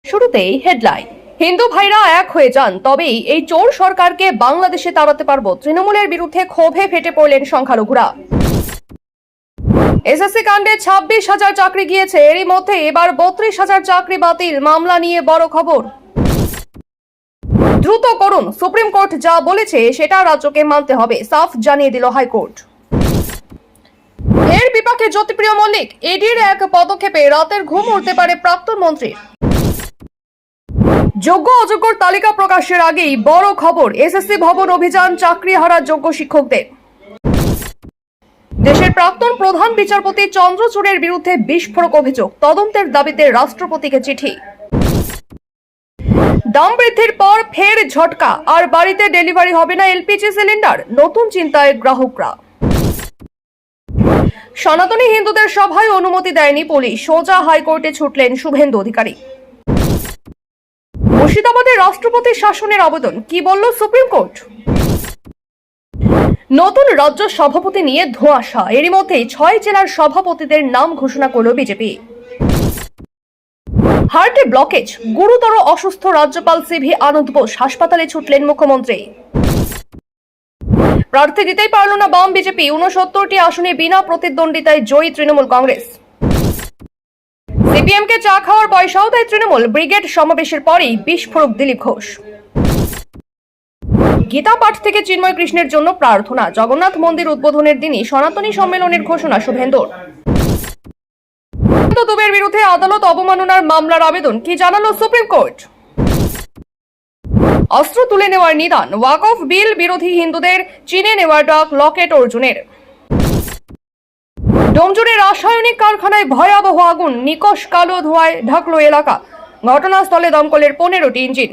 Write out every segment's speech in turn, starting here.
শুরুতেই হেডলাইন। হিন্দু ভাইরা এক হয়ে যান, তবেই এই চোর সরকারকে বাংলাদেশে তাড়াতে পারবো। তৃণমূলের বিরুদ্ধে ক্ষোভে ফেটে পড়লেন সংখ্যালঘুরা। এসএসসি কাণ্ডে 26,000 চাকরি গিয়েছে, এরই মধ্যে এবার 32,000 চাকরি বাতিল। মামলা নিয়ে বড় খবর। দ্রুত করুন, সুপ্রিম কোর্ট যা বলেছে সেটা রাজ্যকে মানতে হবে, সাফ জানিয়ে দিল হাইকোর্ট। এর বিপাকে জ্যোতিপ্রিয় মল্লিক, ইডির এক পদক্ষেপে রাতের ঘুম উড়তে পারে প্রাক্তন মন্ত্রীর। যোগ্য অযোগ্যর তালিকা প্রকাশের আগেই বড় খবর, এসএসসি ভবন অভিযান, চাকরি হারা যোগ্য শিক্ষকদের। দেশের প্রাক্তন প্রধান বিচারপতি চন্দ্রচূড়ের বিরুদ্ধে বিস্ফোরক অভিযোগ, তদন্তের দাবিতে রাষ্ট্রপতিকে চিঠি। দাম বৃদ্ধির পর ফের ঝটকা, আর বাড়িতে ডেলিভারি হবে না এলপিজি সিলিন্ডার, নতুন চিন্তায় গ্রাহকরা। সনাতনী হিন্দুদের সভায় অনুমতি দেয়নি পুলিশ, সোজা হাইকোর্টে ছুটলেন শুভেন্দু অধিকারী। মুর্শিদাবাদের রাষ্ট্রপতির শাসনের আবেদন, কি বলল সুপ্রিম কোর্ট? নতুন রাজ্য সভাপতি নিয়ে ধোঁয়াশা, এরই মধ্যেই 6 জেলার সভাপতিদের নাম ঘোষণা করল বিজেপি। হার্টে ব্লকেজ, গুরুতর অসুস্থ রাজ্যপাল সিভি আনন্দ বোস, হাসপাতালে ছুটলেন মুখ্যমন্ত্রী। প্রার্থী দিতেই পারল না বাম বিজেপি, 69টি আসনে বিনা প্রতিদ্বন্দ্বিতায় জয়ী তৃণমূল কংগ্রেস। সিপিএমকে চা খাওয়ার পয়সাও দেয় তৃণমূল, ব্রিগেড সমাবেশের পরেই বিস্ফোরক দিলীপ ঘোষ। গীতা পাঠ থেকে চিন্ময় কৃষ্ণের জন্য প্রার্থনা, জগন্নাথ মন্দির উদ্বোধনের দিনই সনাতনী সম্মেলনের ঘোষণা শুভেন্দুর। দুবের বিরুদ্ধে আদালত অবমাননার মামলার আবেদন, কি জানালো সুপ্রিম কোর্ট? অস্ত্র তুলে নেওয়ার নিদান, ওয়াকফ বিল বিরোধী হিন্দুদের চীনে নেওয়ার ডাক লকেট অর্জুনের। ডোমজুড়ে রাসায়নিক কারখানায় ভয়াবহ আগুন, নিকশ কালো ধোঁয়ায় ঢাকলো এলাকা, ঘটনাস্থলে দমকলের 15টি ইঞ্জিন।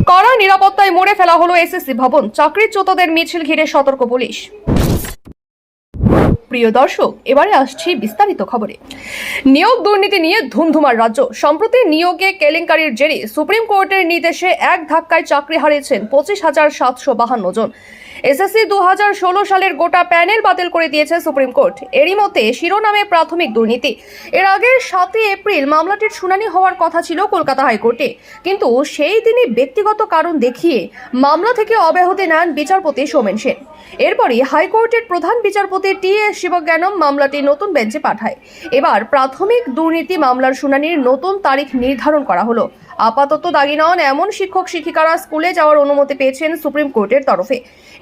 কড়া নিরাপত্তায় মোড়ে ফেলা হলো এসএসসি ভবন, চাকরিচ্যুতদের মিছিল ঘিরে সতর্ক পুলিশ। প্রিয় দর্শক, এবারে আসছি বিস্তারিত খবরে। নিয়োগ দুর্নীতি নিয়ে ধুমধুমার রাজ্য। সম্প্রতি নিয়োগে কেলেঙ্কারির জেরে সুপ্রিম কোর্টের নির্দেশে এক ধাক্কায় চাকরি হারিয়েছেন 25,752 জন। এসএসসি 2016 সালের গোটা প্যানেল বাতিল করে দিয়েছে সুপ্রিম কোর্ট। এরই মধ্যে শিরোনামে প্রাথমিক দুর্নীতি। এর আগে 7 এপ্রিল মামলাটির শুনানি হওয়ার কথা ছিল কলকাতা হাইকোর্টে, কিন্তু সেই দিনই ব্যক্তিগত কারণ দেখিয়ে মামলা থেকে অব্যাহতি নেন বিচারপতি সোমেন সেন। এরপরই হাইকোর্টের প্রধান বিচারপতি টি.এস. শিবজ্ঞানম মামলাটি নতুন বেঞ্চে পাঠায়। এবার প্রাথমিক দুর্নীতি মামলার শুনানির নতুন তারিখ নির্ধারণ করা হলো। আপাতত দাগি নন এমন শিক্ষক শিক্ষিকারা স্কুলে যাওয়ার অনুমতি পেয়েছেন সুপ্রিম কোর্টের তরফে।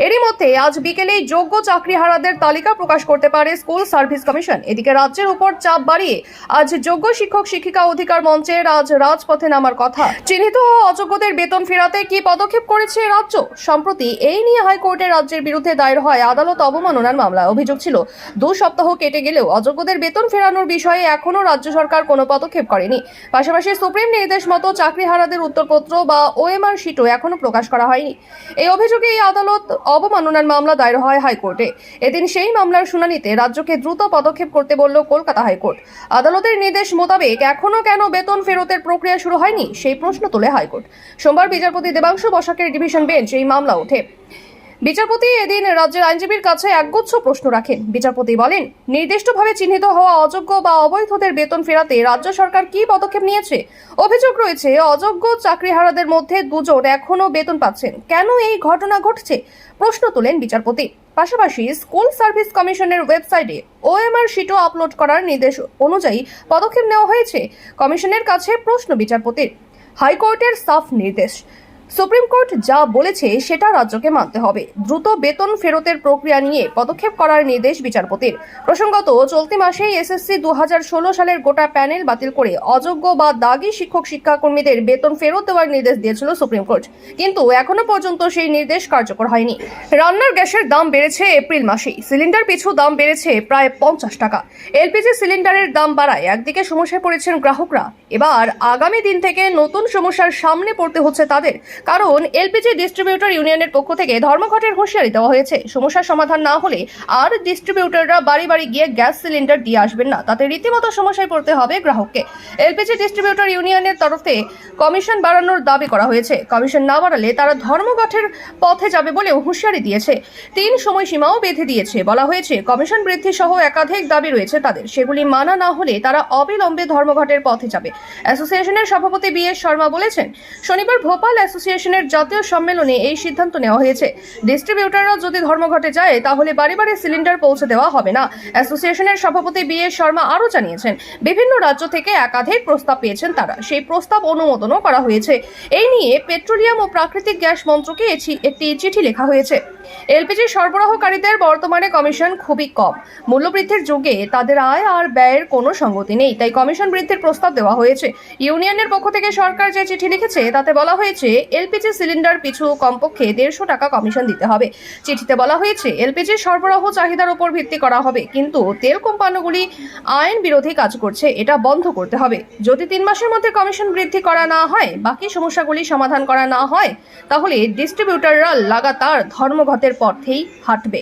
এরই মধ্যে আজ বিকেলেই যোগ্য চাকরিহারাদের তালিকা প্রকাশ করতে পারে স্কুল সার্ভিস কমিশন। এদিকে রাজ্যের উপর চাপ বাড়িয়ে আজ যোগ্য শিক্ষক শিক্ষিকা অধিকার মঞ্চের আজ রাজপথে নামার কথা। চিহ্নিত অযোগ্যদের বেতন ফেরাতে কি পদক্ষেপ করেছে রাজ্য? সম্প্রতি এই নিয়ে হাইকোর্টে রাজ্যের বিরুদ্ধে দায়ের হয় আদালত অবমাননার মামলা। অভিযোগ ছিল 2 সপ্তাহ কেটে গেলেও অযোগ্যদের বেতন ফেরানোর বিষয়ে এখনো রাজ্য সরকার কোনো পদক্ষেপ করেনি। পাশাপাশি সুপ্রিম নির্দেশ মতো চাকরিহারাদের উত্তরপত্র বা ওএমআর শিটও এখনো প্রকাশ করা হয়নি। এই অভিযোগে এই আদালত অবমাননার মামলা দায়ের হয় হাইকোর্টে। এদিন সেই মামলার শুনানিতে রাজ্যকে দ্রুত পদক্ষেপ করতে বলল কলকাতা হাইকোর্ট। আদালতের নির্দেশ মোতাবেক এখনো কেন বেতন ফেরতের প্রক্রিয়া শুরু হয়নি সেই প্রশ্ন তোলে হাইকোর্ট। সোমবার বিচারপতি দেবাংশু বসাকের ডিভিশন বেঞ্চ এই মামলা ওঠে। বিচারপতি এদিন রাজ্যের আইনজীবীর কাছে একগুচ্ছ প্রশ্ন রাখেন। বিচারপতি বলেন, নির্দিষ্টভাবে চিহ্নিত হওয়া অযোগ্য বা অবৈধদের বেতন ফেরাতে রাজ্য সরকার কি পদক্ষেপ নিয়েছে? অভিযোগ রয়েছে অযোগ্য চাকরিহারাদের মধ্যে 2 জন এখনো বেতন পাচ্ছেন। কেন এই ঘটনা ঘটছে প্রশ্ন তোলেন বিচারপতি। পাশাপাশি স্কুল সার্ভিস কমিশনের ওয়েবসাইটে ওএমআর শিটও আপলোড করার নির্দেশ অনুযায়ী পদক্ষেপ নেওয়া হয়েছে। কমিশনের কাছে প্রশ্ন বিচারপতির। হাইকোর্টের সাফ নির্দেশ, সুপ্রিম কোর্ট যা বলেছে সেটা রাজ্যকে মানতে হবে। দ্রুত বেতন ফেরতের প্রক্রিয়া নিয়ে পদক্ষেপ করার নির্দেশ বিচারপতির। প্রসঙ্গত, চলতি মাসেই এসএসসি 2016 সালের গোটা প্যানেল বাতিল করে অযোগ্য বা দাগী শিক্ষক শিক্ষাকর্মীদের বেতন ফেরত দেওয়ার নির্দেশ দিয়েছিল সুপ্রিম কোর্ট, কিন্তু এখনো পর্যন্ত সেই নির্দেশ কার্যকর হয়নি। রান্নার গ্যাসের দাম বেড়েছে এপ্রিল মাসেই, সিলিন্ডার পিছু দাম বেড়েছে প্রায় 50 টাকা। এলপিজি সিলিন্ডারের দাম বাড়ায় একদিকে সমস্যায় পড়েছেন গ্রাহকরা, এবার আগামী দিন থেকে নতুন সমস্যার সামনে পড়তে হচ্ছে তাদের। কারণ এলপিজি ডিস্ট্রিবিউটর ইউনিয়নের পক্ষ থেকে ধর্মঘটের হুঁশিয়ারি দেওয়া হয়েছে। সমস্যার সমাধান না হলে আর ডিস্ট্রিবিউটররা বাড়ি বাড়ি গিয়ে গ্যাস সিলিন্ডার দিয়ে আসবেন না, তাতে রীতিমতো সমস্যায় পড়তে হবে গ্রাহককে। এলপিজি ডিস্ট্রিবিউটর ইউনিয়নের তরফে কমিশন বাড়ানোর দাবি করা হয়েছে। কমিশন না বাড়ালে তারা ধর্মঘটের পথে যাবে বলেও হুঁশিয়ারি দিয়েছে। 3 সময়সীমাও বেঁধে দিয়েছে। বলা হয়েছে কমিশন বৃদ্ধি সহ একাধিক দাবি রয়েছে তাদের, সেগুলি মানা না হলে তারা অবিলম্বে ধর্মঘটের পথে যাবে। অ্যাসোসিয়েশনের সভাপতি বি.এস. শর্মা বলেছেন, শনিবার ভোপাল অ্যাসোসিয়েশনের জাতীয় সম্মেলনে এই সিদ্ধান্ত নেওয়া হয়েছে। ডিস্ট্রিবিউটররা যদি ধর্মঘটে যায় তাহলে বাড়ি বাড়ি সিলিন্ডার পৌঁছে দেওয়া হবে না। অ্যাসোসিয়েশনের সভাপতি বি.এস. শর্মা আরও জানিয়েছেন, বিভিন্ন রাজ্য থেকে একাধিক প্রস্তাব পেয়েছেন তারা, সেই প্রস্তাব অনুমোদনও করা হয়েছে। এই নিয়ে পেট্রোলিয়াম ও প্রাকৃতিক গ্যাস মন্ত্রকে একটি চিঠি লেখা হয়েছে। এলপিজি সরবরাহকারীদের বর্তমানে কমিশন খুবই কম। মূল্যবৃদ্ধির যুগে তাদের আয় আর ব্যয়ের কোনো সঙ্গতি নেই, তাই কমিশন বৃদ্ধির প্রস্তাব দেওয়া হয়েছে। ইউনিয়নের পক্ষ থেকে সরকার যে চিঠি লিখেছে তাতে বলা হয়েছে এলপিজি সিলিন্ডার পিছু কমপক্ষে 150 টাকা কমিশন দিতে হবে। চিঠিতে বলা হয়েছে এলপিজি সরবরাহ চাহিদার উপর ভিত্তি করা হবে, কিন্তু তেল কোম্পানিগুলি আইন বিরোধী কাজ করছে, এটা বন্ধ করতে হবে। যদি 3 মাসের মধ্যে কমিশন বৃদ্ধি করা না হয়, বাকি সমস্যাগুলি সমাধান করা না হয়, তাহলে ডিস্ট্রিবিউটররা লাগাতার ধর্মঘটের পথেই হাঁটবে।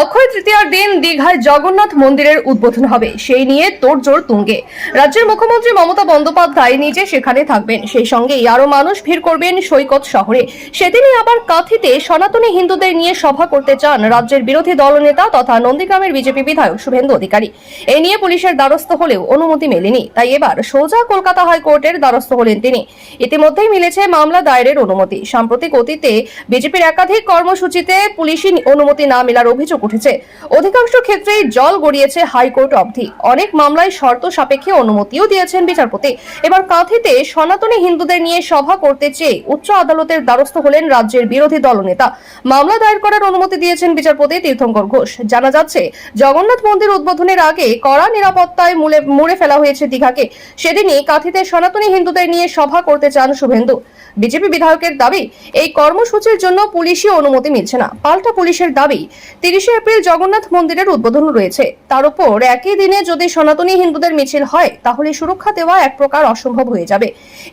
অক্ষয় তৃতীয়ার দিন দীঘায় জগন্নাথ মন্দিরের উদ্বোধন হবে, সেই নিয়ে তোড়জোড় তুঙ্গে। রাজ্যের মুখ্যমন্ত্রী মমতা বন্দ্যোপাধ্যায় নিজে সেখানে থাকবেন, সেই সঙ্গেই আরো মানুষ ভিড় করবেন সৈকত শহরে। সেদিনই আবার কাঁথিতে সনাতনী হিন্দুদের নিয়ে সভা করতে চান রাজ্যের বিরোধী দলনেতা তথা নন্দীগ্রামের বিজেপি বিধায়ক শুভেন্দু অধিকারী। এই নিয়ে পুলিশের দ্বারস্থ হলেও অনুমতি মেলেনি, তাই এবার সোজা কলকাতা হাইকোর্টের দ্বারস্থ হলেন তিনি। ইতিমধ্যেই মিলেছে মামলা দায়েরের অনুমতি। সাম্প্রতিক অতীতে বিজেপির একাধিক কর্মসূচিতে পুলিশি অনুমতি না মেলার অভিযোগ উঠেছে। অধিকাংশ ক্ষেত্রেই জল গড়িয়েছে হাইকোর্ট অবধি। অনেক মামলায় শর্ত সাপেক্ষে অনুমতিও দিয়েছেন বিচারপতি। এবার কাঁথিতে সনাতনী হিন্দুদের নিয়ে সভা করতে চেয়ে উচ্চ আদালতের দ্বারস্থ হলেন রাজ্যের বিরোধী দলনেতা। মামলা দায়ের করার অনুমতি দিয়েছেন বিচারপতি তীর্থঙ্কর ঘোষ। জানা যাচ্ছে, জগন্নাথ মন্দির উদ্বোধনের আগে কড়া নিরাপত্তায় মুড়ে ফেলা হয়েছে দীঘাকে। সেদিনই কাঁথিতে সনাতনী হিন্দুদের নিয়ে সভা করতে চান শুভেন্দু। বিজেপি বিধায়কের দাবি, এই কর্মসূচির জন্য পুলিশি অনুমতি মিলছে না। পাল্টা পুলিশের দাবি, 30 এপ্রিল জগন্নাথ মন্দিরের উদ্বোধন রয়েছে, তার উপর একই দিনে যদি সনাতনী হিন্দুদের মিছিল হয় তাহলে সুরক্ষা দেওয়া এক প্রকার অসম্ভব হয়ে যাবে।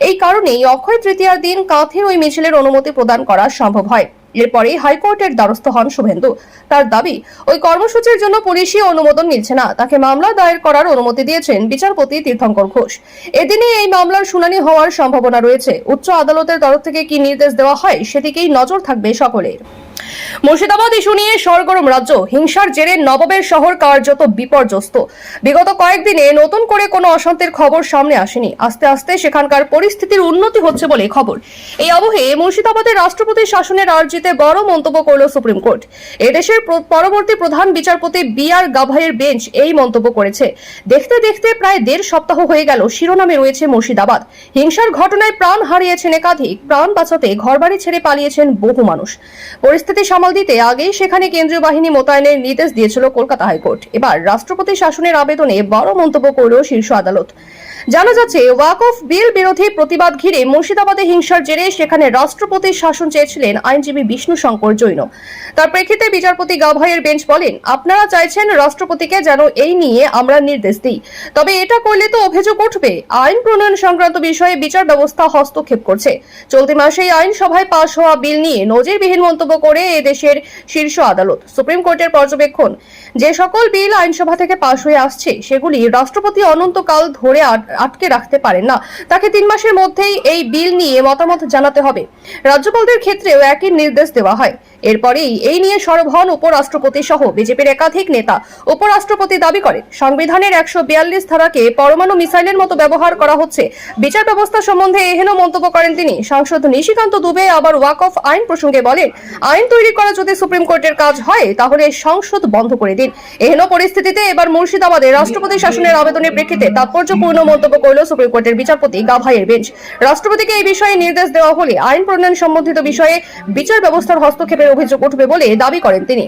এই কারণেই অক্ষয় তৃতীয়ার দিন কাঁথির ওই মিছিলের অনুমতি প্রদান করা সম্ভব হয়। এরপরে হাইকোর্টের দ্বারস্থ হন শুভেন্দু। তার দাবি, ওই কর্মসূচির জন্য পুলিশি অনুমোদন মিলছে না, তাকে মামলা দায়ের করার অনুমতি দিয়েছেন বিচারপতি তীর্থঙ্কর ঘোষ। এদিনে এই মামলার শুনানি হওয়ার সম্ভাবনা রয়েছে। উচ্চ আদালতের তরফ থেকে কি নির্দেশ দেওয়া হয় সেদিকেই নজর থাকবে সকলের। মুর্শিদাবাদ ইস্যু নিয়ে সরগরম রাজ্য। হিংসার জেরে নবাবের শহর কার্যত বিপর্যস্ত। বিগত কয়েকদিনে নতুন করে কোনো অশান্তির খবর সামনে আসেনি। আস্তে আস্তে সেখানকার পরিস্থিতির উন্নতি হচ্ছে বলে খবর। এই আবহে মুর্শিদাবাদের রাষ্ট্রপতির শাসনের আর্জিতে বড় মন্তব্য করল সুপ্রিম কোর্ট। এদেশের পরবর্তী প্রধান বিচারপতি বি.আর. গাভাইয়ের বেঞ্চ এই মন্তব্য করেছে। দেখতে দেখতে প্রায় 1.5 সপ্তাহ হয়ে গেল শিরোনামে রয়েছে মুর্শিদাবাদ। হিংসার ঘটনায় প্রাণ হারিয়েছেন একাধিক, প্রাণ বাঁচাতে ঘরবাড়ি ছেড়ে পালিয়েছেন বহু মানুষ। পরিস্থিতি সামাল দিতে আগেই সেখানে কেন্দ্রীয় বাহিনী মোতায়েনের নির্দেশ দিয়েছিল কলকাতা হাইকোর্ট। এবার রাষ্ট্রপতি শাসনের আবেদনে বড় মন্তব্য করল শীর্ষ আদালত। জানা যাচ্ছে, ওয়াকফ বিল বিরোধী প্রতিবাদ ঘিরে মুর্শিদাবাদে হিংসার জেরে সেখানে রাষ্ট্রপতির শাসন চেয়েছিলেন আইনজীবী বিষ্ণু শঙ্কর জৈন। তার প্রেক্ষিতে বিচারপতি গাভাইয়ের বেঞ্চ বলেন, আপনারা চাইছেন রাষ্ট্রপতিকে যেন এই নিয়ে আমরা নির্দেশ দিই, তবে এটা করলে তো অভিযোগ উঠবে আইন প্রণয়ন সংক্রান্ত বিষয়ে বিচার ব্যবস্থা হস্তক্ষেপ করছে। চলতি মাসেই আইনসভায় পাশ হওয়া বিল নিয়ে নজিরবিহীন মন্তব্য করে এদেশের শীর্ষ আদালত। সুপ্রিম কোর্টের পর্যবেক্ষণ, যে সকল বিল আইনসভা থেকে পাশ হয়ে আসছে সেগুলি রাষ্ট্রপতি অনন্তকাল ধরে আটকে রাখতে পারেন না। তাকে 3 মাসের মধ্যেই এই বিল নিয়ে মতামত জানাতে হবে। রাজ্যপালদের ক্ষেত্রেও একই নির্দেশ দেওয়া হয়। এরপরেই এই নিয়ে সরব হন উপরাষ্ট্রপতি সহ বিজেপির একাধিক নেতা। উপরাষ্ট্রপতি দাবি করেন, সংবিধানের 142 ধারাকে পরমাণু মিসাইলের মতো ব্যবহার করা হচ্ছে। বিচার ব্যবস্থা সম্বন্ধে এহেন মন্তব্য করেন তিনি। সাংসদ নিশিকান্ত দুবে আবার ওয়াকফ আইন প্রসঙ্গে বলেন, আইন তৈরি করা যদি সুপ্রিম কোর্টের কাজ হয় তাহলে সংসদ বন্ধ করে দিন। এহেন পরিস্থিতিতে এবার মুর্শিদাবাদে রাষ্ট্রপতি শাসনের আবেদনের প্রেক্ষিতে তাৎপর্যপূর্ণ মন্তব্য করল সুপ্রিম কোর্টের বিচারপতি গাভাইয়ের বেঞ্চ। রাষ্ট্রপতিকে এই বিষয়ে নির্দেশ দেওয়া হলে আইন প্রণয়ন সম্বন্ধিত বিষয়ে বিচার ব্যবস্থার হস্তক্ষেপের অভিযোগ উঠবে বলে দাবি করেন তিনি।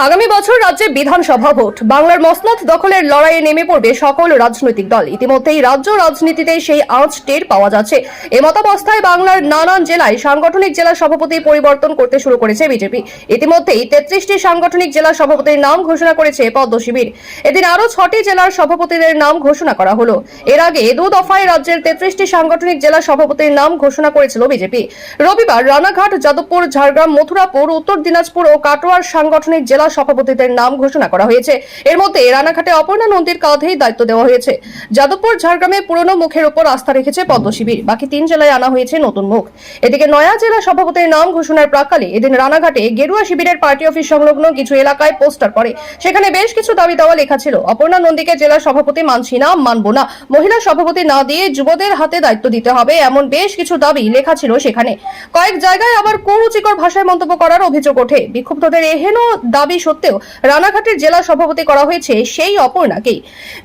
আগামী বছর রাজ্যে বিধানসভা ভোট, বাংলার মসনদ দখলের লড়াইয়ে নেমে পড়বে সকল রাজনৈতিক দল। ইতিমধ্যেই রাজ্য রাজনীতিতে সেই আঁচ টের পাওয়া যাচ্ছে। এমতাবস্থায় বাংলার নানান জেলায় সাংগঠনিক জেলা সভাপতি পরিবর্তন করতে শুরু করেছে বিজেপি। ইতিমধ্যেই 33টি সাংগঠনিক জেলা সভাপতির নাম ঘোষণা করেছে পদ্ম শিবির। এদিন আরো 6টি জেলার সভাপতিদের নাম ঘোষণা করা হলো। এর আগে দু দফায় রাজ্যের 33টি সাংগঠনিক জেলা সভাপতির নাম ঘোষণা করেছিল বিজেপি। রবিবার রানাঘাট, যাদবপুর, ঝাড়গ্রাম, মথুরাপুর, উত্তর দিনাজপুর ও কাটোয়ার সাংগঠনিক জেলা সভাপতিদের নাম ঘোষণা করা হয়েছে। এর মধ্যে রানাঘাটে অপর্ণা নন্দীর কাঁধেই দায়িত্ব দেওয়া হয়েছে। যাদবপুর, ঝাড়গ্রামে পুরনো মুখের উপর আস্থা রেখেছে পদ্ম শিবির। বাকি 3 জেলায় আনা হয়েছে নতুন মুখ। এদিকে নয়া জেলা সভাপতির নাম ঘোষণার প্রাক্কালে এদিন রানাঘাটে গেরুয়া শিবিরের পার্টি অফিস সংলগ্ন কিছু এলাকায় পোস্টার পড়ে। সেখানে বেশ কিছু দাবি দেওয়া লেখা ছিল। অপর্ণা নন্দীকে জেলা সভাপতি মানছি না, মানবো না, মহিলা সভাপতি না দিয়ে যুবদের হাতে দায়িত্ব দিতে হবে, এমন বেশ কিছু দাবি লেখা ছিল সেখানে। কয়েক জায়গায় আবার কুরুচিকর ভাষায় মন্তব্য করার অভিযোগ ওঠে। বিক্ষুব্ধদের এহেন দাবি সত্ত্বেও রানাঘাটের জেলা সভাপতি করা হয়েছে সেই অপর্ণাকেই।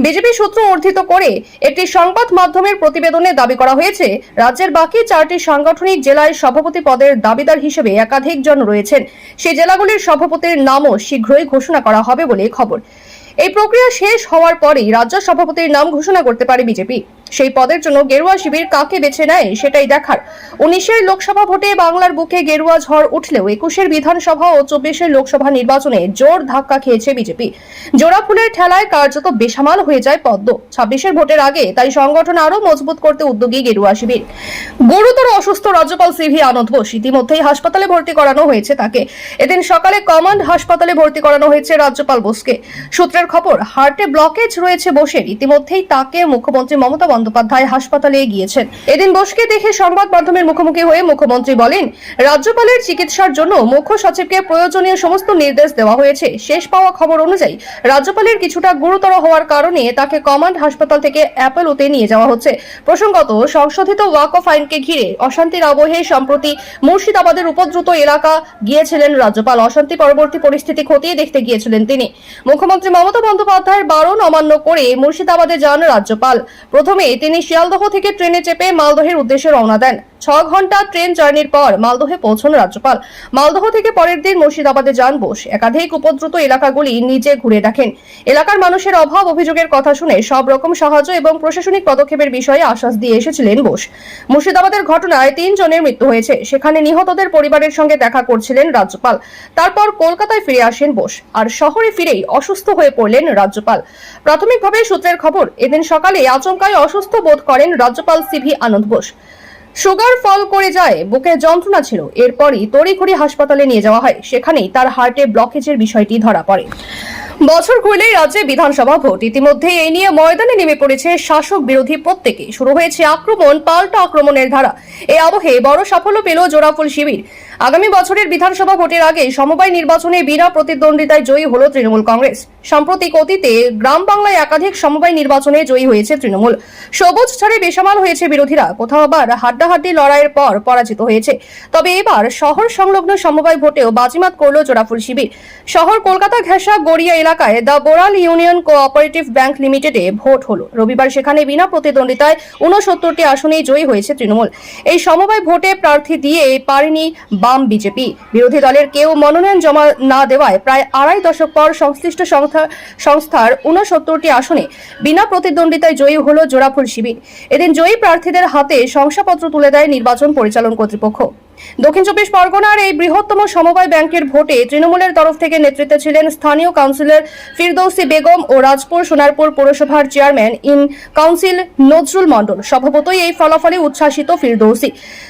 বিজেপি সূত্র উদ্ধৃত করে একটি সংবাদ মাধ্যমের প্রতিবেদনে দাবি করা হয়েছে, রাজ্যের বাকি 4টি সাংগঠনিক জেলায় সভাপতি পদের দাবিদার হিসেবে একাধিক জন রয়েছেন। সেই জেলাগুলির সভাপতির নামও শীঘ্রই ঘোষণা করা হবে বলে খবর। এই প্রক্রিয়া শেষ হওয়ার পরেই রাজ্য সভাপতির নাম ঘোষণা করতে পারে বিজেপি। সেই পদের জন্য গেরুয়া শিবির কাকে বেছে নেয় সেটাই দেখার। 19এর লোকসভা ভোটে বাংলার বুকে গেরুয়া ঝড় উঠলেও 21এর বিধানসভা ও 24এর লোকসভা নির্বাচনে জোর ধাক্কা খেয়েছে বিজেপি। জোড়া ফুলের ঠেলায় কার্যত বেসামাল হয়ে যায় পদ্ম। 26এর ভোটের আগে তাই সংগঠন আরো মজবুত করতে উদ্যোগী গেরুয়া শিবির। গুরুতর অসুস্থ রাজ্যপাল সিভি আনন্দ বোস, ইতিমধ্যেই হাসপাতালে ভর্তি করানো হয়েছে তাকে। এদিন সকালে কমান্ড হাসপাতালে ভর্তি করানো হয়েছে রাজ্যপাল বোসকে। সূত্রের খবর, হার্টে ব্লকেজ রয়েছে বোসের। ইতিমধ্যেই তাকে মুখ্যমন্ত্রী মমতা বন্দ্যোপাধ্যায় হাসপাতালে গিয়েছেন। এদিন বোসকে দেখে সংবাদ মাধ্যমের মুখোমুখি হয়ে মুখ্যমন্ত্রী বলেন, রাজ্যপালের চিকিৎসার জন্য মুখ্য সচিবকে প্রয়োজনীয় সমস্ত নির্দেশ দেওয়া হয়েছে। শেষ পাওয়া খবর অনুযায়ী রাজ্যপালের কিছুটা গুরুতর হওয়ার কারণে তাকে কমান্ড হাসপাতাল থেকে অ্যাপোলোতে নিয়ে যাওয়া হচ্ছে। প্রসঙ্গত, সংশোধিত ওয়াকফ আইনকে ঘিরে অশান্তির আবহে সম্প্রতি মুর্শিদাবাদের উপদ্রুত এলাকা গিয়েছিলেন রাজ্যপাল। অশান্তি পরবর্তী পরিস্থিতি খতিয়ে দেখতে গিয়েছিলেন তিনি। মুখ্যমন্ত্রী মমতা বন্দ্যোপাধ্যায়ের বারণ অমান্য করে মুর্শিদাবাদে যান রাজ্যপাল। প্রথমে তিনি শিয়ালদহ থেকে ট্রেনে চেপে মালদহের উদ্দেশ্যে রওনা দেন। 6 ঘন্টা ট্রেন জার্নির পর মালদহে পৌঁছন রাজ্যপাল। মালদহ থেকে পরের দিন মুর্শিদাবাদে যান বোস। একাধিক উপদ্রুত এলাকাগুলি নিজে ঘুরে দেখেন। এলাকার মানুষের অভাব অভিযোগের কথা শুনে সব রকম সাহায্য এবং প্রশাসনিক পদক্ষেপের বিষয়ে আশ্বাস দিয়ে এসেছিলেন বোস। মুর্শিদাবাদের ঘটনায় 3 জনের মৃত্যু হয়েছে। সেখানে নিহতদের পরিবারের সঙ্গে দেখা করছিলেন রাজ্যপাল। তারপর কলকাতায় ফিরে আসেন বোস। আর শহরে ফিরেই অসুস্থ হয়ে পড়লেন রাজ্যপাল। প্রাথমিকভাবে সূত্রের খবর, এদিন সকালে আচমকায় অসুস্থ বোধ করেন রাজ্যপাল সিভি আনন্দ বোস। সুগার ফল করে যায়, বুকে যন্ত্রণা ছিল। এরপরই তড়িঘড়ি হাসপাতালে নিয়ে যাওয়া হয়। সেখানেই তার হার্টে ব্লকেজের বিষয়টি ধরা পড়ে। বছর ঘুরলেই রাজ্যে বিধানসভা ভোট। ইতিমধ্যে এই নিয়ে ময়দানে নেমে পড়েছে শাসক বিরোধী প্রত্যেকে। শুরু হয়েছে আক্রমণ, পাল্টা আক্রমণের ধারা। এই আবহে বড় সাফল্য পেল জোড়াফুল শিবির। আগামী বছরের বিধানসভা ভোটের আগে সমবায় নির্বাচনে বিনা প্রতিদ্বন্দ্বিতায় জয়ী হল তৃণমূল কংগ্রেস। সাম্প্রতিক অতীতে গ্রাম বাংলায় একাধিক সমবায় নির্বাচনে জয়ী হয়েছে তৃণমূল। সবুজ ছাড়ে বেসামাল হয়েছে বিরোধীরা। কোথাও আবার হাড্ডাহাড্ডি লড়াইয়ের পর পরাজিত হয়েছে। তবে এবার শহর সংলগ্ন সমবায় ভোটেও বাজিমাত করল জোড়াফুল শিবির। শহর কলকাতা ঘেঁষা গড়িয়া এলাকায় the Boral union cooperative bank লিমিটেডে ভোট হলো। রবিবার সেখানে বিনা প্রতিদ্বন্দ্বিতায় 69টি আসনেই জয়ী হয়েছে তৃণমূল। এই সমবায় ভোটে প্রার্থী দিয়ে পারেনি বাম বিজেপি। বিরোধী দলের কেউ মনোনয়ন জমা না দেওয়ায় প্রায় 2.5 দশক পর সংশ্লিষ্ট সংস্থার 69টি আসনে বিনা প্রতিদ্বন্দ্বিতায় জয়ী হলো জোড়াফুল শিবির। এদিন জয়ী প্রার্থীদের হাতে শংসাপত্র তুলে দেয় নির্বাচন পরিচালন কর্তৃপক্ষ। দক্ষিণ 24 পরগনার এই বৃহত্তম সমবায় ব্যাংকের ভোটে তৃণমূলের তরফ থেকে নেতৃত্বে ছিলেন স্থানীয় কাউন্সিলর ফিরদৌসী বেগম ও রাজপুর সোনারপুর পৌরসভার চেয়ারম্যান ইন কাউন্সিল নজরুল মণ্ডল। স্বভাবতই এই ফলাফলে উচ্ছ্বাসিত ফিরদৌসী।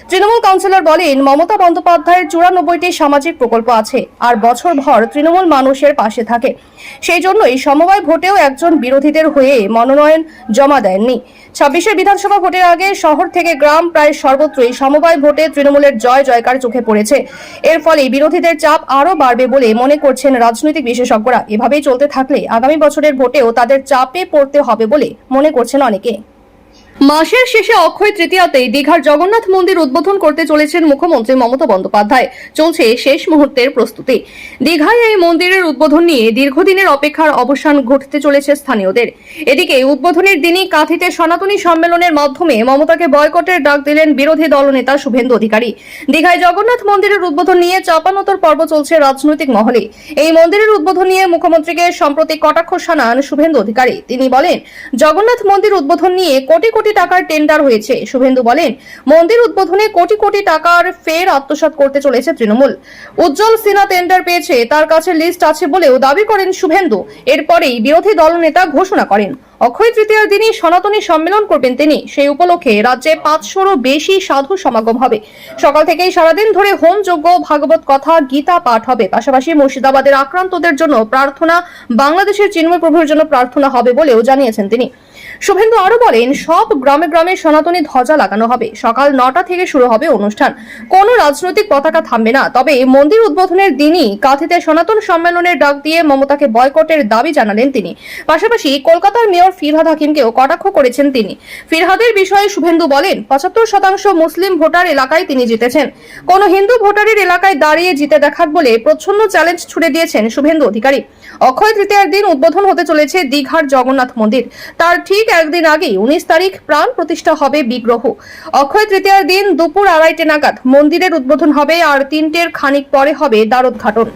তৃণমূল কাউন্সিলর বলেন, মমতা বন্দ্যোপাধ্যায়ের 94টি সামাজিক প্রকল্প আছে আর বছরভর তৃণমূল মানুষের পাশে থাকে। সেই জন্যই সমবায় ভোটেও একজন বিরোধীদের হয়ে মনোনয়ন জমা দেননি। 26এর বিধানসভা ভোটের আগে শহর থেকে গ্রাম প্রায় সর্বত্রই সমবায় ভোটে তৃণমূলের জয় জয়কার চোখে পড়েছে। এর ফলে বিরোধীদের চাপ আরো বাড়বে বলে মনে করছেন রাজনৈতিক বিশেষজ্ঞরা। এভাবেই চলতে থাকলে আগামী বছরের ভোটেও তাদের চাপে পড়তে হবে বলে মনে করছেন অনেকে। মাসের শেষে অক্ষয় তৃতীয়াতেই দীঘার জগন্নাথ মন্দির উদ্বোধন করতে চলেছেন মুখ্যমন্ত্রী মমতা বন্দ্যোপাধ্যায়। চলছে শেষ মুহূর্তের প্রস্তুতি। দীঘায় এই মন্দিরের উদ্বোধন নিয়ে দীর্ঘদিনের অপেক্ষার অবসান ঘটতে চলেছে স্থানীয়দের। এদিকে উদ্বোধনের দিনই কাঁথিতে সনাতনী সম্মেলনের মাধ্যমে মমতাকে বয়কটের ডাক দিলেন বিরোধী দলনেতা শুভেন্দু অধিকারী। দীঘায় জগন্নাথ মন্দিরের উদ্বোধন নিয়ে চাপানোতর পর্ব চলছে রাজনৈতিক মহলে। এই মন্দিরের উদ্বোধন নিয়ে মুখ্যমন্ত্রীকে সম্প্রতি কটাক্ষ শানান শুভেন্দু অধিকারী। তিনি বলেন, জগন্নাথ মন্দির উদ্বোধন নিয়ে কোটি কোটি টাকার টেন্ডার হয়েছে। শুভেন্দু বলেন, মন্দির উদ্বোধনে কোটি কোটি টাকার ফের আত্মসাৎ করতে চলেছে তৃণমূল। উজ্জ্বল সিনহা টেন্ডার পেয়েছে, তার কাছে লিস্ট আছে বলেও দাবি করেন শুভেন্দু। এরপরেই বিরোধী দলনেতা ঘোষণা করেন, অক্ষয় তৃতীয়ার দিনই সনাতনী সম্মেলন করবেন তিনি। সেই উপলক্ষে রাজ্যে 500-রও বেশি সাধু সমাগম হবে। সকাল থেকেই সারাদিন ধরে হোম যজ্ঞ, ভাগবত কথা, গীতা পাঠ হবে। পাশাপাশি মুর্শিদাবাদের আক্রান্তদের জন্য প্রার্থনা, বাংলাদেশের চিন্ময় প্রভুর জন্য প্রার্থনা হবে বলেও জানিয়েছেন তিনি। শুভেন্দু আরো বলেন, সব গ্রামে গ্রামে সনাতনী ধ্বজা লাগানো হবে। সকাল 9টা থেকে শুরু হবে অনুষ্ঠান। কোনো রাজনৈতিক পতাকা থামবে না। তবে মন্দির উদ্বোধনের দিনই কাঁথিতে সনাতন সম্মেলনের ডাক দিয়ে মমতাকে বয়কটের দাবি জানালেন তিনি। পাশাপাশি কলকাতার মেয়র ফিরহাদ হাকিমকেও কটাক্ষ করেছেন তিনি। ফিরহাদের বিষয়ে শুভেন্দু বলেন, 75% মুসলিম ভোটার এলাকায় তিনি জিতেছেন। কোন হিন্দু ভোটারের এলাকায় দাঁড়িয়ে জিতে দেখাক বলে প্রচ্ছন্ন চ্যালেঞ্জ ছুড়ে দিয়েছেন শুভেন্দু অধিকারী। অক্ষয় তৃতীয়ার দিন উদ্বোধন হতে চলেছে দীঘার জগন্নাথ মন্দির। তার ঠিক একদিন আগেই 19 তারিখ প্রাণ প্রতিষ্ঠা হবে বিগ্রহ। অক্ষয় তৃতীয়ার দিন দুপুর 2:30 নাগাদ মন্দিরের উদ্বোধন হবে, আর 3টের খানিক পরে হবে দ্বারোদ্ঘাটন।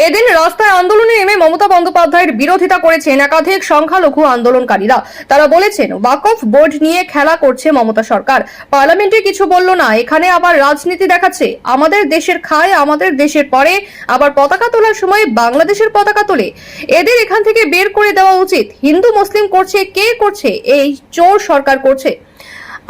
এদিন রাস্তায় আন্দোলনে নেমে মমতা বন্দ্যোপাধ্যায়ের বিরোধিতা করেছেন একাধিক সংখ্যালঘু আন্দোলনকারীরা। তারা বলেছেন, ওয়াকফ বোর্ড নিয়ে খেলা করছে মমতা সরকার। পার্লামেন্টে কিছু বলল না, এখানে আবার রাজনীতি দেখাচ্ছে। আমাদের দেশের খায়, আমাদের দেশের পরে, আবার পতাকা তোলার সময় বাংলাদেশের পতাকা তোলে। এদের এখান থেকে বের করে দেওয়া উচিত। হিন্দু মুসলিম করছে, কে করছে? এই চোর সরকার করছে।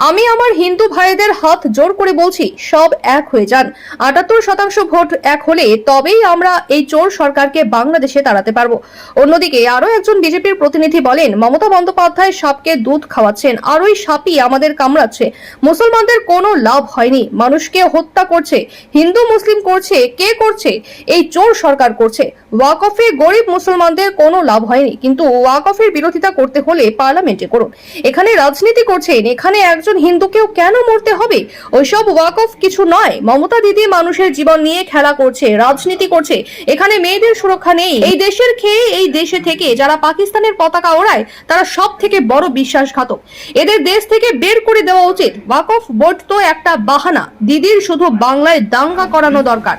আমি আমার হিন্দু ভাইদের হাত জোর করে বলছি, সব এক হয়ে যান। 78% ভোট এক হলে তবেই আমরা এই চোর সরকারকে বাংলাদেশে তাড়াতে পারবো। অন্যদিকে আরো একজন বিজেপির প্রতিনিধি বলেন, মমতা বন্দ্যোপাধ্যায় সাপকে দুধ খাওয়াচ্ছেন, আর ওই সাপই আমাদের কামড়াচ্ছে। মুসলমানদের কোনো লাভ হয়নি, মানুষকে হত্যা করছে। হিন্দু মুসলিম করছে, কে করছে? এই চোর সরকার করছে। ওয়াকফে গরিব মুসলমানদের কোনো লাভ হয়নি, কিন্তু ওয়াকফের বিরোধিতা করতে হলে পার্লামেন্টে করুন। এখানে রাজনীতি করছেন, এখানে একজন হিন্দুকেও কেন মরতে হবে? ওইসব ওয়াকফ কিছু নয়। মমতা দিদি মানুষের জীবন নিয়ে খেলা করছে, রাজনীতি করছে। এখানে মেয়েদের সুরক্ষা নেই। এই দেশের খেয়ে এই দেশে থেকে যারা পাকিস্তানের পতাকা ওড়ায়, তারা সব থেকে বড় বিশ্বাসঘাতক। এদের দেশ থেকে বের করে দেওয়া উচিত। ওয়াকফ বোর্ড তো একটা বাহানা। দিদির শুধু বাংলায় দাঙ্গা করানো দরকার।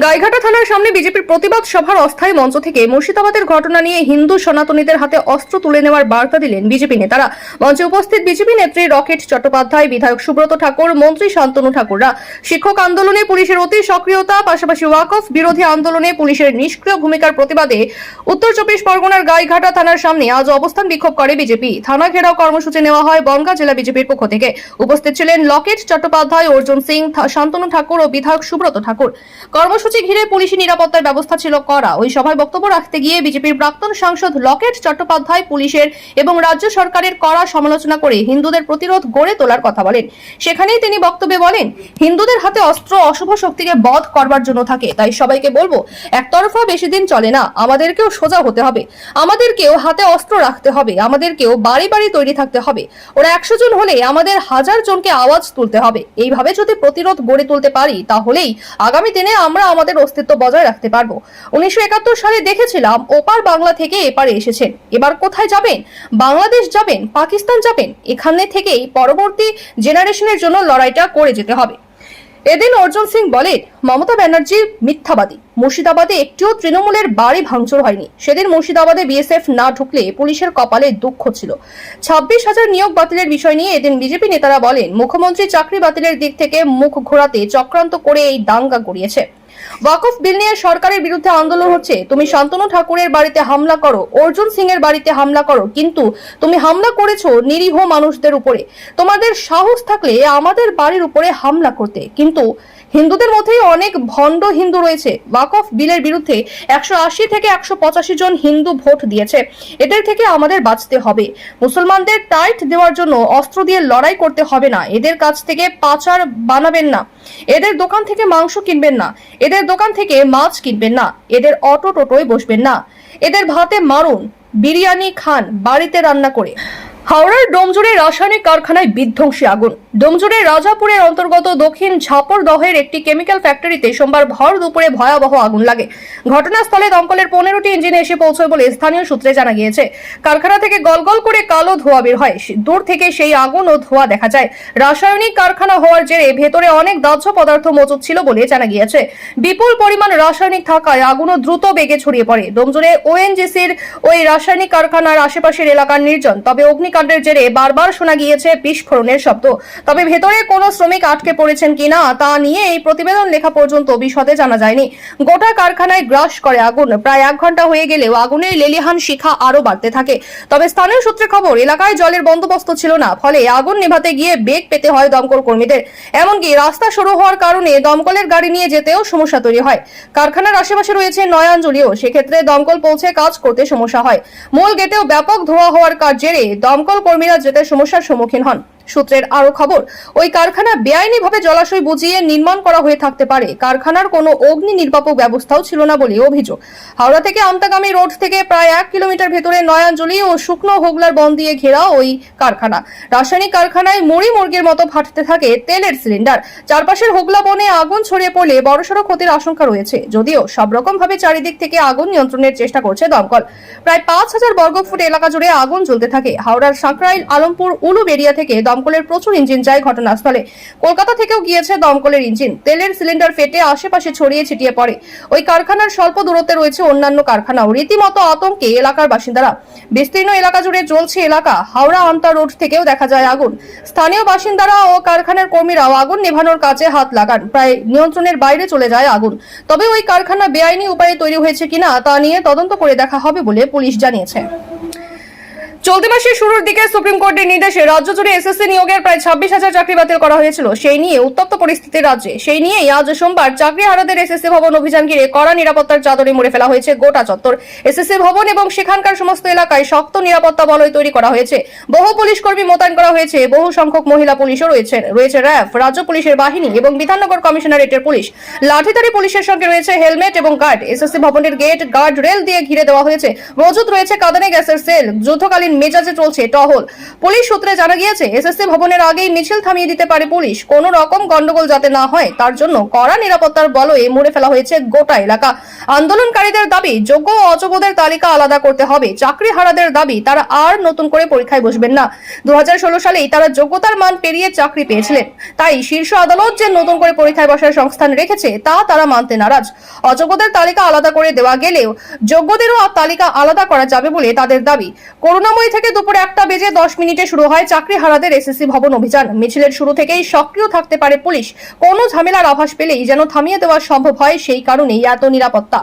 গাইঘাটা থানার সামনে বিজেপির প্রতিবাদ সভার অস্থায়ী মঞ্চ থেকে মুর্শিদাবাদের ঘটনা নিয়ে হিন্দু সনাতনীদের হাতে অস্ত্র তুলে নেওয়ার বার্তা দিলেন বিজেপি নেতারা। মঞ্চে উপস্থিত বিজেপি নেত্রী রকেট চট্টোপাধ্যায়, বিধায়ক সুব্রত ঠাকুর, মন্ত্রী শান্তনু ঠাকুররা। শিক্ষক আন্দোলনে পুলিশের অতি সক্রিয়তা, পাশাপাশি ওয়াকফ বিরোধী আন্দোলনে পুলিশের নিষ্ক্রিয় ভূমিকার প্রতিবাদে উত্তর 24 পরগনার গাইঘাটা থানার সামনে আজ অবস্থান বিক্ষোভ করে বিজেপি। থানা ঘেরাও কর্মসূচি নেওয়া হয় বনগাঁ জেলা বিজেপির পক্ষ থেকে। উপস্থিত ছিলেন লকেট চট্টোপাধ্যায়, অর্জুন সিং, শান্তনু ঠাকুর ও বিধায়ক সুব্রত ঠাকুর। কর্মসূচি ঘিরে পুলিশি নিরাপত্তার ব্যবস্থা ছিল করা। ওই সভায় বক্তব্য রাখতে গিয়ে বিজেপির প্রাক্তন সাংসদ লকেট চট্টোপাধ্যায় পুলিশের এবং রাজ্য সরকারের কড়া সমালোচনা করে হিন্দুদের প্রতিরোধ গড়ে তোলার কথা বলেন। সেখানেই তিনি বক্তব্যে বলেন, হিন্দুদের হাতে অস্ত্র অশুভ শক্তিকে বধ করবার জন্য থাকে। তাই সবাইকে বলবো, একতরফা বেশি দিন চলে না। আমাদেরকেও সোজা হতে হবে, আমাদেরকেও হাতে অস্ত্র রাখতে হবে, আমাদেরকেও বাড়ি বাড়ি তৈরি থাকতে হবে। ওরা 100 জন হলে আমাদের 1000 জনকে আওয়াজ তুলতে হবে। এইভাবে যদি প্রতিরোধ গড়ে তুলতে পারি, তাহলেই আগামী দিনে আমরা আমাদের অস্তিত্ব বজায় রাখতে পারবো। 1971 সালে দেখেছিলাম, ওপার বাংলা থেকে এপারে এসেছেন। এবার কোথায় যাবেন? বাংলাদেশ যাবেন? পাকিস্তান যাবেন? এখানে থেকেই পরবর্তী জেনারেশনের জন্য লড়াইটা করে যেতে হবে। এদিন অর্জুন সিং বলেন, মমতা ব্যানার্জি মিথ্যাবাদী। মুর্শিদাবাদে একটিও তৃণমূলের বাড়ি ভাঙচুর হয়নি। সেদিন মুর্শিদাবাদে বিএসএফ না ঢুকলে পুলিশের কপালে দুঃখ ছিল। 26,000 নিয়োগ বাতিলের বিষয় নিয়ে এদিন বিজেপি নেতারা বলেন, মুখ্যমন্ত্রী চাকরি বাতিলের দিক থেকে মুখ ঘোরাতে চক্রান্ত করে এই দাঙ্গা গড়িয়েছে। ওয়াকফ বিল নিয়ে সরকারের বিরুদ্ধে আন্দোলন হচ্ছে। তুমি শান্তনু ঠাকুরের বাড়িতে হামলা করো, অর্জুন সিং এর বাড়িতে হামলা করো, কিন্তু তুমি হামলা করেছো নিরীহ মানুষদের উপরে। তোমাদের সাহস থাকলে আমাদের বাড়ির উপরে হামলা করতে। কিন্তু হিন্দুদের মধ্যেই অনেক ভণ্ড হিন্দু রয়েছে। ওয়াকফ বিলের বিরুদ্ধে 180 থেকে 185 জন হিন্দু ভোট দিয়েছে। এদের থেকে আমাদের বাঁচতে হবে। মুসলমানদের টাইট দেওয়ার জন্য অস্ত্র দিয়ে লড়াই করতে হবে না। এদের কাছ থেকে পাচার বানাবেন না। এদের দোকান থেকে মাংস কিনবেন না। এদের দোকান থেকে মাছ কিনবেন না। এদের অটো টোটোয় বসবেন না। এদের ভাতে মারুন, বিরিয়ানি খান বাড়িতে রান্না করে। হাওড়ার ডোমজুড়ে রাসায়নিক কারখানায় বিধ্বংসী আগুন। ডোমজুড়ের রাজাপুরের অন্তর্গত দক্ষিণ ঝাপরদহের একটি কেমিক্যাল ফ্যাক্টরিতে সোমবার ভর দুপুরে ভয়াবহ আগুন লাগে। ঘটনাস্থলে দমকলের 15টি ইঞ্জিন এসে পৌঁছয় বলে স্থানীয় সূত্রে জানা গিয়েছে। কারখানা থেকে গলগল করে কালো ধোঁয়া বের হয়। দূর থেকে সেই আগুন ও ধোঁয়া দেখা যায়। রাসায়নিক কারখানা হওয়ার জেরে ভেতরে অনেক দাহ্য পদার্থ মজুদ ছিল বলে জানা গিয়েছে। বিপুল পরিমাণ রাসায়নিক থাকায় আগুনও দ্রুত বেগে ছড়িয়ে পড়ে। ডোমজুড়ে ওএনজিসির ওই রাসায়নিক কারখানার আশেপাশের এলাকার নির্জন। তবে অগ্নিকাণ্ডের জেরে বারবার শোনা গিয়েছে বিস্ফোরণের শব্দ। তবে ভেতরে কোনো শ্রমিক আটকে পড়েছেন কিনা তা নিয়ে এই প্রতিবেদন লেখা পর্যন্ত বিশদে জানা যায়নি। গোটা কারখানায় গ্রাস করে আগুন। প্রায় 1 ঘন্টা হয়ে গেলেও আগুনের লেলিহান শিখা আরো বাড়তে থাকে। তবে স্থানীয় সূত্রে খবর, এলাকায় জলের বন্দোবস্ত ছিল না, ফলে আগুন নেভাতে গিয়ে বেগ পেতে হয় দমকল কর্মীদের। এমনকি রাস্তা সরু হওয়ার কারণে দমকলের গাড়ি নিয়ে যেতেও সমস্যা তৈরি হয়। কারখানার আশেপাশে রয়েছে নয়াঞ্জলিও, সেক্ষেত্রে দমকল পৌঁছে কাজ করতে সমস্যা হয়। মূল গেটেও ব্যাপক ধোঁয়া হওয়ার জেরে দমকল কর্মীরা যেতে সমস্যার সম্মুখীন হন। সূত্রের আরো খবর, ওই কারখানা বেআইনিভাবে জলাশয় বুঝিয়ে নির্মাণ করা হয়ে থাকতে পারে। কারখানার কোনো অগ্নি নির্বাপক ব্যবস্থাও ছিল না বলে অভিযোগ। হাওড়া থেকে আমতাগামী রোড থেকে প্রায় 1 কিলোমিটার ভেতরে নয়াঞ্জলি ও শুকনো হোগলার বন দিয়ে ঘেরা ওই কারখানা। রাসায়নিক কারখানায় মুড়ি মুরগির মতো ফাটতে থাকে তেলের সিলিন্ডার। চারপাশের হোগলা বনে আগুন ছড়িয়ে পড়লে বড়সড় ক্ষতির আশঙ্কা রয়েছে। যদিও সব রকম ভাবে চারিদিক থেকে আগুন নিয়ন্ত্রণের চেষ্টা করছে দমকল। প্রায় 5000 বর্গফুট এলাকা জুড়ে আগুন জ্বলতে থাকে। হাওড়ার সাঁকরাইল, আলমপুর, উলুবেড়িয়া থেকে দমকলের প্রচুর ইঞ্জিন যায় ঘটনাস্থলে। কলকাতা থেকেও গিয়েছে দমকলের ইঞ্জিন। তেলের সিলিন্ডার ফেটে আশেপাশে ছড়িয়ে ছিটিয়ে পড়ে। ওই কারখানার স্বল্প দূরত্বে রয়েছে অন্যান্য কারখানাও। রীতিমতো আতঙ্কে এলাকার বাসিন্দারা। বিস্তীর্ণ এলাকা জুড়ে জ্বলছে এলাকা। হাওড়া আমতা রোড থেকেও দেখা যায় আগুন। স্থানীয় বাসিন্দারা ও কারখানার কর্মীরাও আগুন নেভানোর কাজে হাত লাগান। প্রায় নিয়ন্ত্রণের বাইরে চলে যায় আগুন। তবে ওই কারখানা বেআইনি উপায়ে তৈরি হয়েছে কিনা তা নিয়ে তদন্ত করে দেখা হবে বলে পুলিশ জানিয়েছে। চলতি মাসের শুরুর দিকে সুপ্রিম কোর্টের নির্দেশে রাজ্য জুড়ে এসএসসি নিয়োগের প্রায় 26,000 চাকরি বাতিল করা হয়েছিল। সেই নিয়ে উত্তপ্ত পরিস্থিতি রাজ্যে। সেই নিয়েই আজ সোমবার চাকরি হারাদের এসএসসি ভবন অভিযান ঘিরে কড়া নিরাপত্তার চাদরে মুড়ে ফেলা হয়েছে গোটা চত্বর। এসএসসি ভবন এবং সেখানকার সমস্ত এলাকায় শক্ত নিরাপত্তা বলয় তৈরি করা হয়েছে। বহু পুলিশ কর্মী মোতায়েন করা হয়েছে। বহু সংখ্যক মহিলা পুলিশও রয়েছে র্যাব, রাজ্য পুলিশের বাহিনী এবং বিধাননগর কমিশনারেটের পুলিশ। লাঠিধারী পুলিশের সঙ্গে রয়েছে হেলমেট এবং গার্ড। এসএসসি ভবনের গেট গার্ড রেল দিয়ে ঘিরে দেওয়া হয়েছে। মজুদ রয়েছে কাঁদানে গ্যাসের সেল। যুদ্ধকালীন মেজাজে চলছে টহল। পুলিশ সূত্রে জানা গিয়েছে, এসএসসি ভবনের আগেই মিছিল থামিয়ে দিতে পারে পুলিশ। কোন রকম গন্ডগোল যাতে না হয় তার জন্য কড়া নিরাপত্তার বলয়ে মুড়ে ফেলা হয়েছে গোটা এলাকা। আন্দোলনকারীদের দাবি, যোগ্য ও অযোগ্যদের তালিকা আলাদা করতে হবে। চাকরি হারাদের দাবি, তারা আর নতুন করে পরীক্ষায় বসবেন না। 2016 সালেই তারা যোগ্যতার মান পেরিয়ে চাকরি পেয়েছিলেন। তাই শীর্ষ আদালত যে নতুন করে পরীক্ষায় বসার সংস্থান রেখেছে তা তারা মানতে নারাজ। অযোগ্যদের তালিকা আলাদা করে দেওয়া গেলেও যোগ্যদেরও তালিকা আলাদা করা যাবে বলে তাদের দাবি। করুণাময়ী থেকে দুপুরে 1:10 শুরু হয় চাকরি হারাদের এসএসসি ভবন অভিযান। মিছিলের শুরু থেকেই সক্রিয় থাকতে পারে পুলিশ। কোনো ঝামেলার আভাস পেলেই যেন থামিয়ে দেওয়া সম্ভব হয়, সেই কারণেই এত নিরাপত্তা।